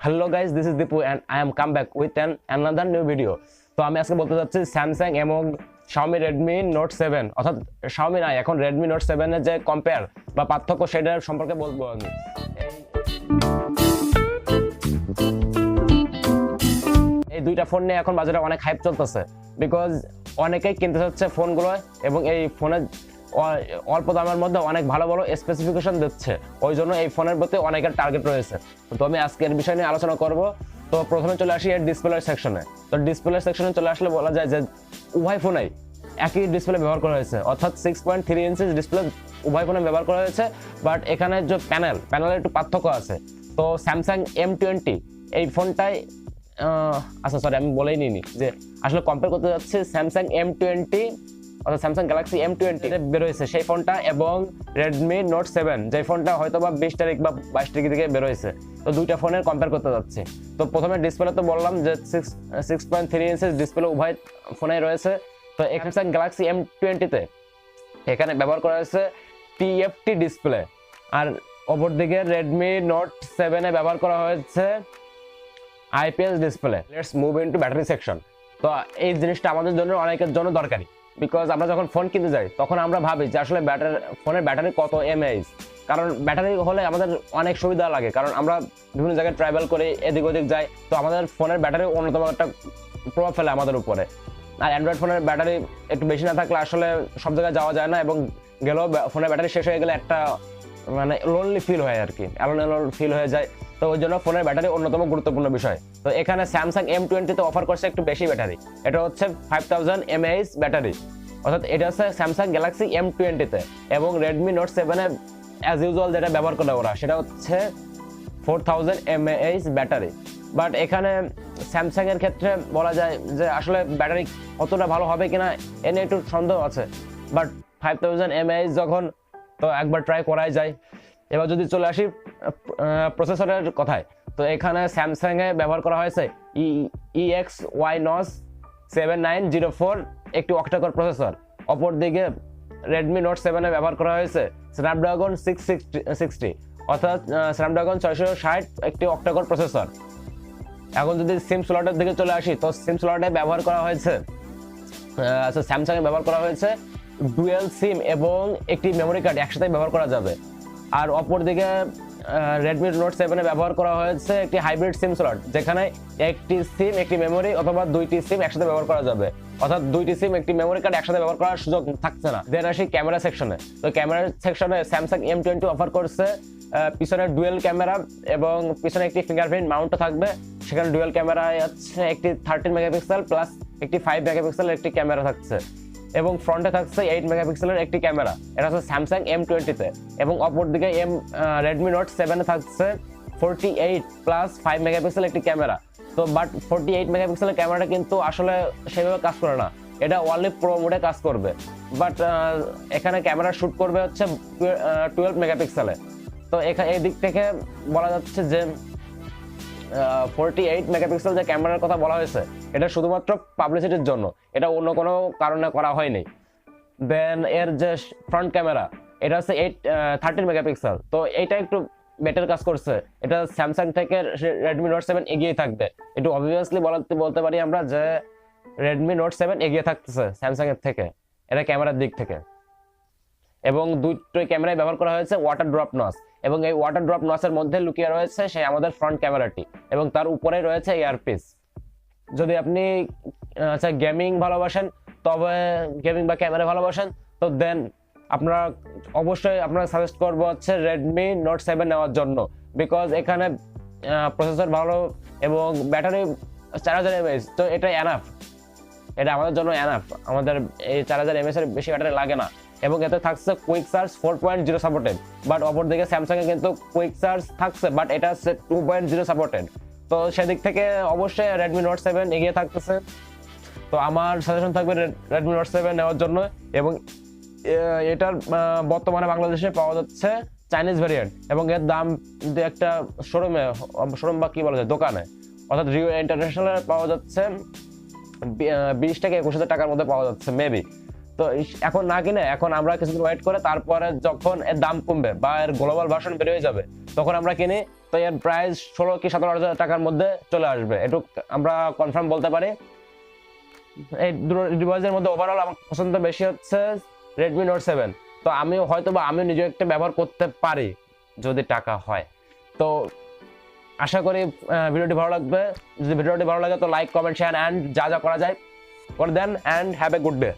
Hello guys, this is Dipu and I am come back with another new video. তো আমি আজকে বলতে যাচ্ছি স্যামসাং এবং Xiaomi Redmi Note 7 অর্থাৎ Xiaomi না এখন Redmi Note 7 এর যে কম্পেয়ার বা পার্থক্য সেটার সম্পর্কে বলবো আমি। এই দুইটা ফোন নিয়ে এখন বাজারে অনেক হাইপ চলতেছে বিকজ অনেকেই কিনতে চাচ্ছে ফোনগুলো এবং এই ফোনের অল্প দামের মধ্যে অনেক ভালো ভালো স্পেসিফিকেশন দিচ্ছে, ওই জন্য এই ফোনের প্রতি অনেকের টার্গেট রয়েছে। তো আমি আজকে এর বিষয় নিয়ে আলোচনা করব। তো প্রথমে চলে আসি এর ডিসপ্লে সেকশনে। তো ডিসপ্লে সেকশনে চলে আসলে বলা যায় যে উভয় ফোনেই একই ডিসপ্লে ব্যবহার করা হয়েছে, অর্থাৎ 6.3 ইঞ্চি ডিসপ্লে উভয় ফোনে ব্যবহার করা হয়েছে। বাট এখানে যে প্যানেলের একটু পার্থক্য আছে। তো স্যামসাং M20 এই ফোনটাই আচ্ছা সরি আমি বলেই নিইনি যে আসলে কম্পেয়ার করতে যাচ্ছি স্যামসাং M20 অর্থাৎ স্যামসাং গ্যালাক্সি M20 বেরোয়েছে সেই ফোনটা এবং Redmi Note 7 যে ফোনটা হয়তো বা 20 তারিখ বা 22 তারিখ থেকে বেরোয়েছে। তো দুইটা ফোনের কম্পেয়ার করতে যাচ্ছি। তো প্রথমে ডিসপ্লে তো বললাম যে 6.3 ইঞ্চি ডিসপ্লে উভয় ফোনে রয়েছে। তো স্যামসাং গ্যালাক্সি M20 তে এখানে ব্যবহার করা হয়েছে TFT ডিসপ্লে, আর অপরদিকে Redmi Note 7 এ ব্যবহার করা হয়েছে IPS display. Let's move into battery section. তো এই জিনিসটা আমাদের জন্য অনেকের জন্য দরকারি বিকজ আমরা যখন ফোন কিনতে যাই তখন আমরা ভাবি যে আসলে ফোনের ব্যাটারি কত এমএএইচ, কারণ ব্যাটারি হলে আমাদের অনেক সুবিধা লাগে, কারণ আমরা বিভিন্ন জায়গায় ট্রাভেল করে এদিক ওদিক যাই। তো আমাদের ফোনের ব্যাটারি অন্যতম একটা প্রভাব ফেলে আমাদের উপরে। আর অ্যান্ড্রয়েড ফোনের ব্যাটারি একটু বেশি না থাকলে আসলে সব জায়গায় যাওয়া যায় না, এবং গেলেও ফোনের ব্যাটারি শেষ হয়ে গেলে একটা মানে লোনলি ফিল হয় আর কি, অ্যালোন ফিল হয়ে যায়। তো ওই জন্য ফোনের ব্যাটারি অন্যতম গুরুত্বপূর্ণ বিষয়। তো এখানে স্যামসাং M20 তে অফার করছে একটু বেশি ব্যাটারি, এটা হচ্ছে 5000 mAh ব্যাটারি, অর্থাৎ এটা হচ্ছে স্যামসাং গ্যালাক্সি M20 তে। এবং Redmi Note 7 a as usual যেটা ব্যবহার করে ওরা সেটা হচ্ছে 4000 mAh ব্যাটারি। বাট এখানে স্যামসাং এর ক্ষেত্রে বলা যায় যে আসলে ব্যাটারি অতটা ভালো হবে কিনা এ নিয়ে একটু সন্দেহ আছে। বাট 5000 mAh যখন, তো একবার ট্রাই করাই যায়। এবার যদি চলে আসি প্রসেসরের কথায়, তো এখানে স্যামসাং এ ব্যবহার করা হয়েছে EXYNOS 7904 একটি অক্টাকোর প্রসেসর। অপরদিকে Redmi Note 7 এ ব্যবহার করা হয়েছে স্ন্যাপড্রাগন 660 অর্থাৎ স্ন্যাপড্রাগন 660 একটি অক্টাকোর প্রসেসর। এখন যদি সিম স্লটের দিকে চলে আসি, তো সিম স্লটে ব্যবহার করা হয়েছে স্যামসাং এ ব্যবহার করা হয়েছে ডুয়েল সিম এবং একটি মেমোরি কার্ড একসাথে ব্যবহার করা যাবে। আর অপরদিকে Redmi Note 7 এ ব্যবহার করা হয়েছে একটি হাইব্রিড সিম স্লট, যেখানে একটি সিম একটি মেমোরি অথবা দুইটি সিম একসাথে ব্যবহার করা যাবে, অর্থাৎ দুইটি সিম একটি মেমোরি কার্ড একসাথে ব্যবহার করার সুযোগ থাকছে না। দেন আসি ক্যামেরা সেকশনে। তো ক্যামেরা সেকশনে স্যামসাং M20 অফার করছে পিছনে ডুয়েল ক্যামেরা এবং পিছনে একটি ফিঙ্গারপ্রিন্ট মাউন্টও থাকবে। সেখানে ডুয়েল ক্যামেরা আছে একটি 13 মেগাপিক্সেল প্লাস একটি 5 মেগাপিক্সেলের একটি ক্যামেরা থাকছে, এবং ফ্রন্টে থাকছে 8 মেগাপিক্সেলের একটি ক্যামেরা। এটা হচ্ছে স্যামসাং M20 তে। এবং অপরদিকে Redmi Note 7 এ থাকছে 48 প্লাস 5 মেগাপিক্সেল একটি ক্যামেরা। তো বাট 48 মেগাপিক্সেলের ক্যামেরাটা কিন্তু আসলে সেভাবে কাজ করে না, এটা অনলি প্রো মোডে কাজ করবে। বাট এখানে ক্যামেরা শুট করবে হচ্ছে 12 মেগাপিক্সেলে। তো এই দিক থেকে বলা যাচ্ছে যে 48 মেগাপিক্সেল যে ক্যামেরার কথা বলা হয়েছে এটা শুধুমাত্র পাবলিসিটির জন্য, এটা অন্য কোনো কারণে করা হয়নি। দেন এর যে ফ্রন্ট ক্যামেরা এটা হচ্ছে 13 মেগাপিক্সেল। তো এইটা একটু বেটার কাজ করছে, এটা স্যামসাং থেকে Redmi Note 7 এগিয়ে থাকবে। একটু অবভিয়াসলি বলতে পারি আমরা যে Redmi Note 7 এগিয়ে থাকতেছে স্যামসাং এর থেকে এটা ক্যামেরার দিক থেকে। এবং দুটোই ক্যামেরায় ব্যবহার করা হয়েছে ওয়াটার ড্রপ নচ, এবং এই ওয়াটার ড্রপ নচের মধ্যে লুকিয়ে রয়েছে সেই আমাদের ফ্রন্ট ক্যামেরাটি, এবং তার উপরে রয়েছে এয়ারপিস। যদি আপনি গেমিং ভালোবাসেন, তবে গেমিং বা ক্যামেরা ভালোবাসেন, তো দেন অবশ্যই আপনারা সাজেস্ট করবো হচ্ছে Redmi Note 7 নেওয়ার জন্য, বিকজ এখানে প্রসেসর ভালো এবং ব্যাটারি 4000 mAh, তো এটা এনাফ, এটা আমাদের জন্য এনাফ। আমাদের এই 4000 mAh এর বেশি ব্যাটারি লাগে না। এবং এতে থাকছে কুইক চার্জ 4.0 সাপোর্টেড। বাট অপরদিকে স্যামসাং এ কিন্তু কুইক চার্জ থাকছে, বাট এটা হচ্ছে 2.0 সাপোর্টেড। তো সেদিক থেকে অবশ্যই Redmi Note 7 এগিয়ে থাকতেছে। তো আমার সাজেশন থাকবে Redmi Note 7 নেওয়ার জন্য। এবং এটার বর্তমানে বাংলাদেশে পাওয়া যাচ্ছে চাইনিজ ভ্যারিয়েন্ট, এবং এর দাম একটা শোরুম বা কি বলা যায় দোকানে, অর্থাৎ রিও ইন্টারন্যাশনালে পাওয়া যাচ্ছে 20 থেকে 21,000 টাকার মধ্যে পাওয়া যাচ্ছে মেবি। তো এখন না কিনে এখন আমরা কিছুদিন ওয়েট করে তারপরে যখন এর দাম কমবে বা এর গ্লোবাল ভার্সন বের হয়ে যাবে তখন আমরা কিনি তো এর প্রাইস 16 কি 17 হাজার টাকার মধ্যে চলে আসবে, একটু আমরা কনফার্ম বলতে পারি। এই দুটো ডিভাইসের মধ্যে ওভারঅল আমার পছন্দ বেশি হচ্ছে Redmi Note 7। তো আমিও হয়তো বা আমিও নিজে একটা ব্যবহার করতে পারি যদি টাকা হয়। তো আশা করি ভিডিওটি ভালো লাগবে। যদি ভিডিওটি ভালো লাগে তো লাইক, কমেন্ট, শেয়ার অ্যান্ড যা যা করা যায় করে দেন, and have a good day.